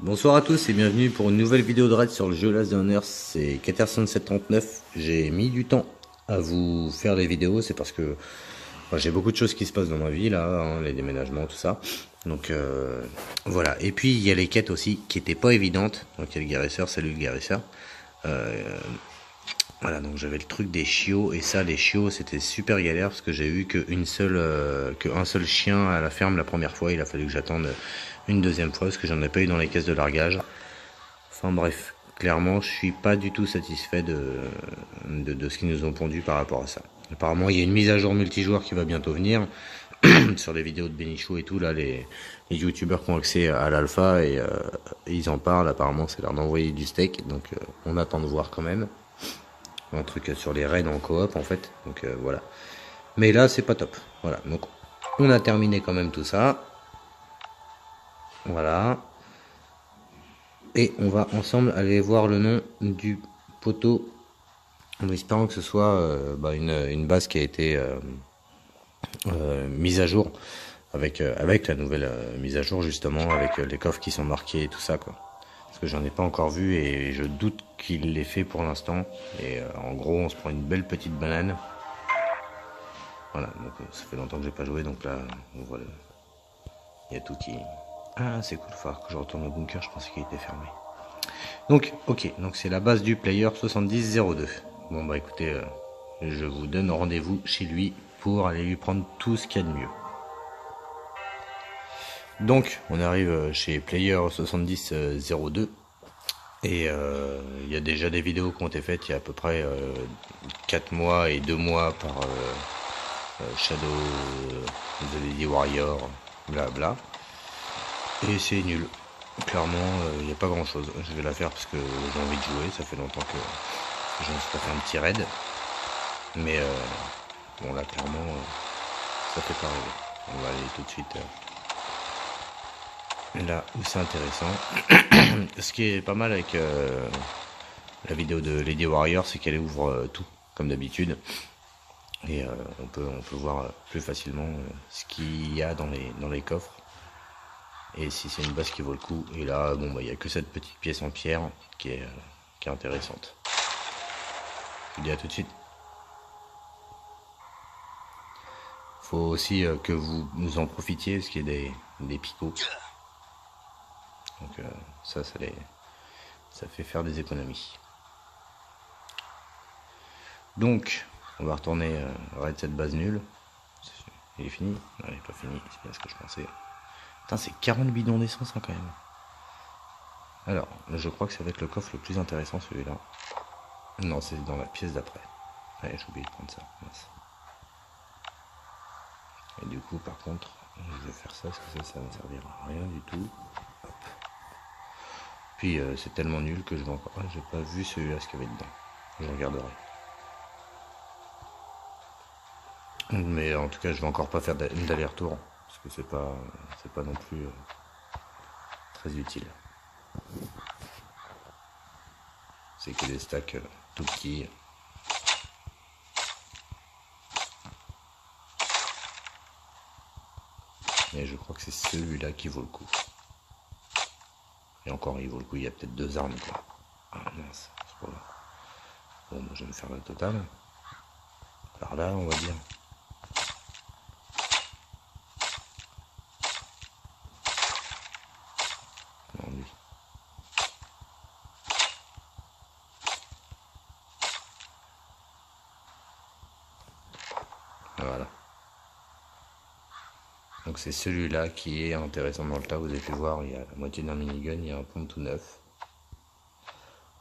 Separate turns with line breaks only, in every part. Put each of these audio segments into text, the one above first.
Bonsoir à tous et bienvenue pour une nouvelle vidéo de raid sur le jeu Last Runner. C'est Caterson739. J'ai mis du temps à vous faire les vidéos, c'est parce que j'ai beaucoup de choses qui se passent dans ma vie là, hein, les déménagements, tout ça. Donc voilà. Et puis il y a les quêtes aussi qui étaient pas évidentes. Donc il y a le guérisseur, salut le guérisseur. Voilà, donc j'avais le truc des chiots et ça, les chiots, c'était super galère parce que j'ai eu qu'un seul chien à la ferme la première fois. Il a fallu que j'attende une deuxième fois parce que j'en ai pas eu dans les caisses de largage. Enfin bref, clairement, je suis pas du tout satisfait de ce qu'ils nous ont pondu par rapport à ça. Apparemment, il y a une mise à jour multijoueur qui va bientôt venir sur les vidéos de Benichou et tout là, les youtubeurs qui ont accès à l'alpha et ils en parlent. Apparemment, c'est l'heure d'envoyer du steak, donc on attend de voir quand même. Un truc sur les raids en coop en fait, donc voilà. Mais là c'est pas top, voilà, donc on a terminé quand même tout ça, voilà, et on va ensemble aller voir le nom du poteau en espérant que ce soit une base qui a été mise à jour avec la nouvelle mise à jour, justement avec les coffres qui sont marqués et tout ça quoi. Parce que j'en ai pas encore vu et je doute qu'il l'ait fait pour l'instant. Et en gros, on se prend une belle petite banane. Voilà, donc ça fait longtemps que j'ai pas joué, donc là, on voit il y a tout qui... Ah, c'est cool, il va falloir que je retourne au bunker, je pensais qu'il était fermé. Donc, ok, donc c'est la base du player 7002. Bon bah écoutez, je vous donne rendez-vous chez lui pour aller lui prendre tout ce qu'il y a de mieux. Donc, on arrive chez Player 7002 et il y a déjà des vidéos qui ont été faites il y a à peu près 4 mois et 2 mois par Shadow, The Lady Warrior, blabla. Et c'est nul. Clairement, il n'y a pas grand chose. Je vais la faire parce que j'ai envie de jouer. Ça fait longtemps que je ne me suis pas fait un petit raid. Mais bon, là, clairement, ça fait pas rêver. On va aller tout de suite là où c'est intéressant. Ce qui est pas mal avec la vidéo de Lady Warrior, c'est qu'elle ouvre tout, comme d'habitude. Et on peut voir plus facilement ce qu'il y a dans les coffres. Et si c'est une base qui vaut le coup. Et là, bon, il n'y a que cette petite pièce en pierre qui est intéressante. Je vous dis à tout de suite. Faut aussi que vous en profitiez, parce qu'il y a des picots. Donc ça fait faire des économies. Donc, on va retourner raid cette base nulle. Il est fini? Non, il n'est pas fini, c'est bien ce que je pensais. Putain, c'est 40 bidons d'essence hein, quand même. Alors, je crois que ça va être le coffre le plus intéressant celui-là. Non, c'est dans la pièce d'après. Ouais, j'ai oublié de prendre ça. Mince. Et du coup, par contre, je vais faire ça parce que ça va servir à rien du tout. Hop. Puis c'est tellement nul que je vais encore. Ah, j'ai pas vu celui-là ce qu'il y avait dedans. Je regarderai. Mais en tout cas, je vais encore pas faire d'aller-retour parce que c'est pas non plus très utile. C'est que des stacks tout petits. Et je crois que c'est celui-là qui vaut le coup. Et encore, il vaut le coup. Il y a peut-être 2 armes quoi. Ah mince, c'est pas grave. Bon, moi, je vais me faire la totale. Par là, on va dire. Non, lui. Voilà. Donc c'est celui-là qui est intéressant dans le tas. Vous avez pu voir, il y a la moitié d'un minigun, il y a un pont tout neuf.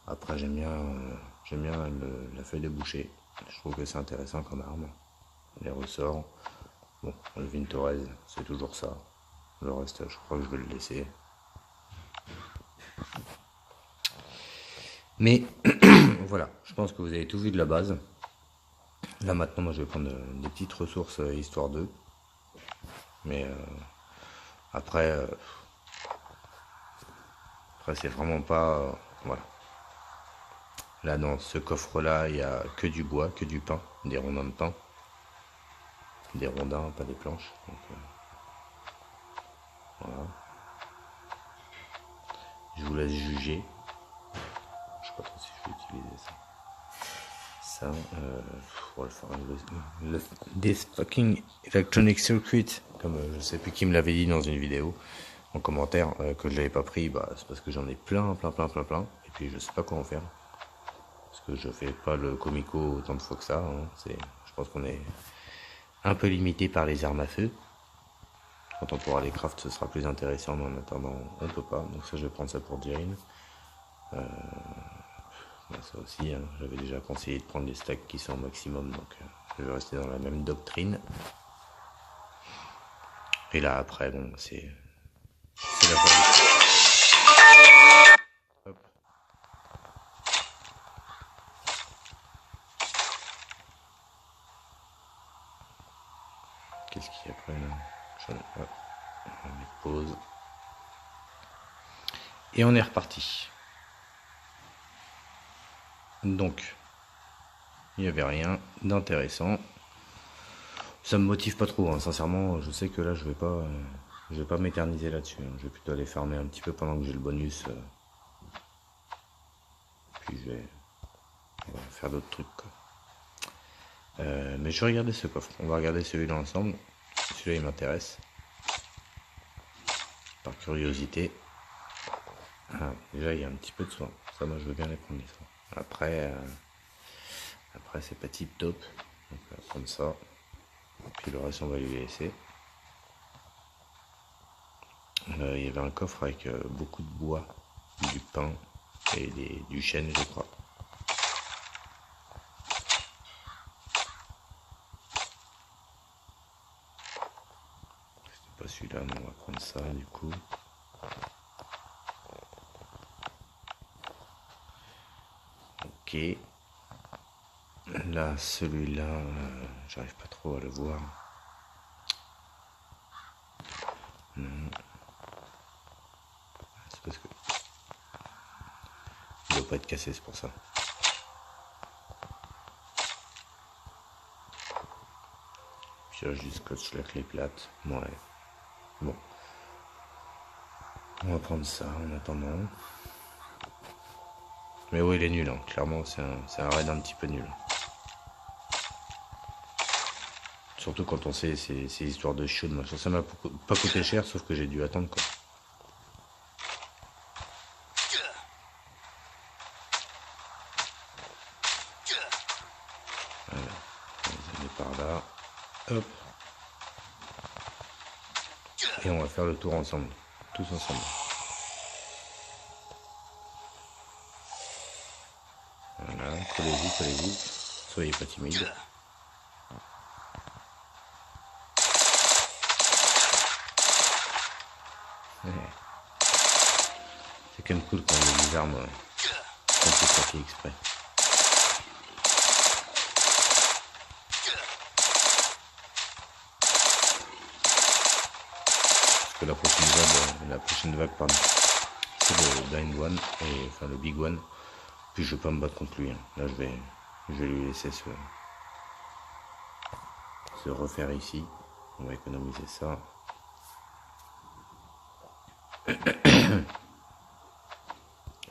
Après j'aime bien la feuille de boucher. Je trouve que c'est intéressant comme arme. Les ressorts. Bon, le Vintorez, c'est toujours ça. Le reste, je crois que je vais le laisser. Mais voilà, je pense que vous avez tout vu de la base. Là maintenant, moi je vais prendre des petites ressources histoire d'eux. Mais après c'est vraiment pas... voilà. Là dans ce coffre là, il n'y a que du bois, que du pain, des rondins de pain. Des rondins, pas des planches. Donc, voilà. Je vous laisse juger. Je sais pas trop si je vais utiliser ça. Ça, this fucking electronic circuit, comme je sais plus qui me l'avait dit dans une vidéo, en commentaire, que je l'avais pas pris, bah, c'est parce que j'en ai plein, et puis je sais pas quoi en faire. Parce que je fais pas le comico autant de fois que ça, hein. Je pense qu'on est un peu limité par les armes à feu. Quand on pourra les craft, ce sera plus intéressant, mais en attendant, on peut pas. Donc ça, je vais prendre ça pour Jirin. Ça aussi, hein, j'avais déjà conseillé de prendre les stacks qui sont au maximum, donc je vais rester dans la même doctrine. Et là, après, bon, c'est la fin. Hop. Qu'est-ce qu'il y a après là? Hop. On va mettre pause. Et on est reparti. Donc, il n'y avait rien d'intéressant. Ça me motive pas trop, hein. Sincèrement, je sais que là, je vais pas m'éterniser là-dessus, hein. Je vais plutôt aller farmer un petit peu pendant que j'ai le bonus. Puis on va faire d'autres trucs, quoi. Mais je vais regarder ce coffre. On va regarder celui-là ensemble. Celui-là, il m'intéresse. Par curiosité. Ah, déjà, il y a un petit peu de soin. Ça, moi, je veux bien les prendre, les soins. Après, c'est pas tip top. Donc, on va prendre ça. Puis le reste, on va lui laisser. Il y avait un coffre avec beaucoup de bois, du pain et du chêne, je crois. C'était pas celui-là, mais on va prendre ça du coup. Ok. Là, celui-là, j'arrive pas trop à le voir. Non. C'est parce que il doit pas être cassé, c'est pour ça. Puis là, je scotche la clé plate. Ouais. Bon. On va prendre ça en attendant. Mais oui, il est nul, hein. Clairement, c'est un raid un petit peu nul. Surtout quand on sait ces histoires de chaude, machin. Ça m'a pas coûté cher, sauf que j'ai dû attendre, quoi. Voilà. On va aller par là. Hop. Et on va faire le tour ensemble. Tous ensemble. Voilà. Collez-y. Soyez pas timide. C'est quand même cool quand on a des armes quand c'est sorti exprès. Parce que la prochaine vague, pardon, c'est le Blind One, enfin le Big One. Puis je vais pas me battre contre lui, hein. Là je vais lui laisser se refaire ici. On va économiser ça.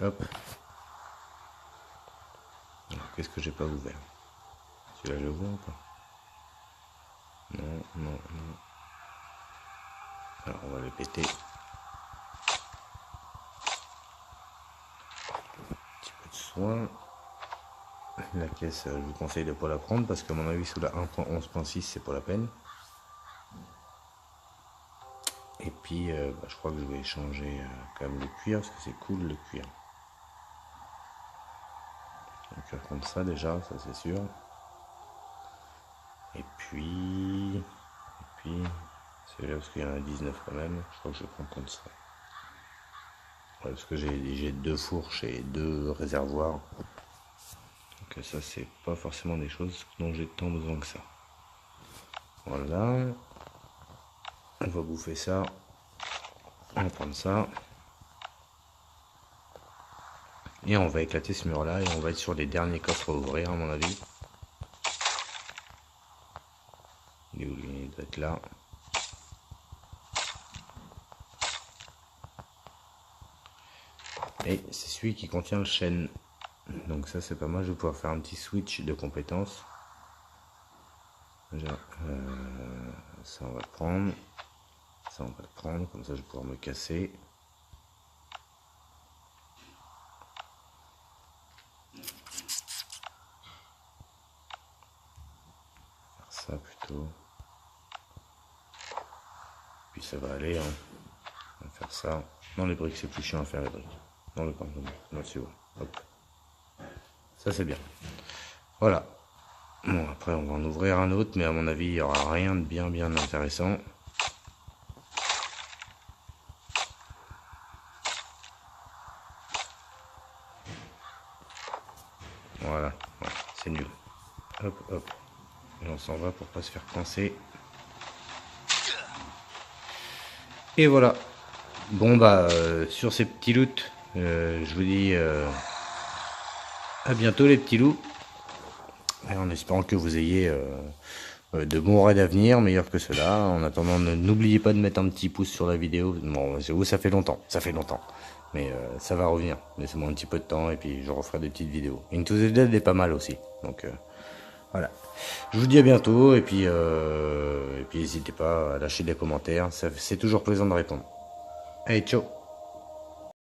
Hop. Alors qu'est-ce que j'ai pas ouvert? Celui-là je le vois ou pas? Non. Alors on va le péter. Un petit peu de soin. La caisse, je vous conseille de ne pas la prendre parce qu'à mon avis sous la 1.11.6 c'est pas la peine. Et puis je crois que je vais échanger quand même le cuir parce que c'est cool le cuir. Donc je vais prendre ça déjà, ça c'est sûr. Et puis celui-là parce qu'il y en a 19 quand même, je crois que je vais prendre comme ça. Ouais, parce que j'ai 2 fourches et 2 réservoirs. Donc ça c'est pas forcément des choses dont j'ai tant besoin que ça. Voilà. On va bouffer ça. On va prendre ça. Et on va éclater ce mur là et on va être sur les derniers coffres à ouvrir à mon avis. Il est où lui? Il doit être là. Et c'est celui qui contient le chêne. Donc ça c'est pas mal, je vais pouvoir faire un petit switch de compétences. Déjà, ça on va le prendre. Ça on va le prendre, comme ça je vais pouvoir me casser. Faire ça plutôt. Puis ça va aller, hein. On va faire ça. Non, les briques c'est plus chiant à faire les briques. Non, le pardon, là-dessus, hop. Ça c'est bien. Voilà. Bon, après on va en ouvrir un autre, mais à mon avis il n'y aura rien de bien intéressant. Voilà, voilà, c'est nul. Hop, hop. Et on s'en va pour pas se faire coincer. Et voilà. Bon bah sur ces petits loots, je vous dis à bientôt les petits loups. Et en espérant que vous ayez de bons raids à venir, meilleurs que ceux-là. En attendant, n'oubliez pas de mettre un petit pouce sur la vidéo. Bon, j'avoue, ça fait longtemps, mais ça va revenir. Laissez-moi un petit peu de temps et puis je referai des petites vidéos. Into the Dead est pas mal aussi, donc voilà. Je vous dis à bientôt et puis n'hésitez pas à lâcher des commentaires, c'est toujours plaisant de répondre. Allez, ciao.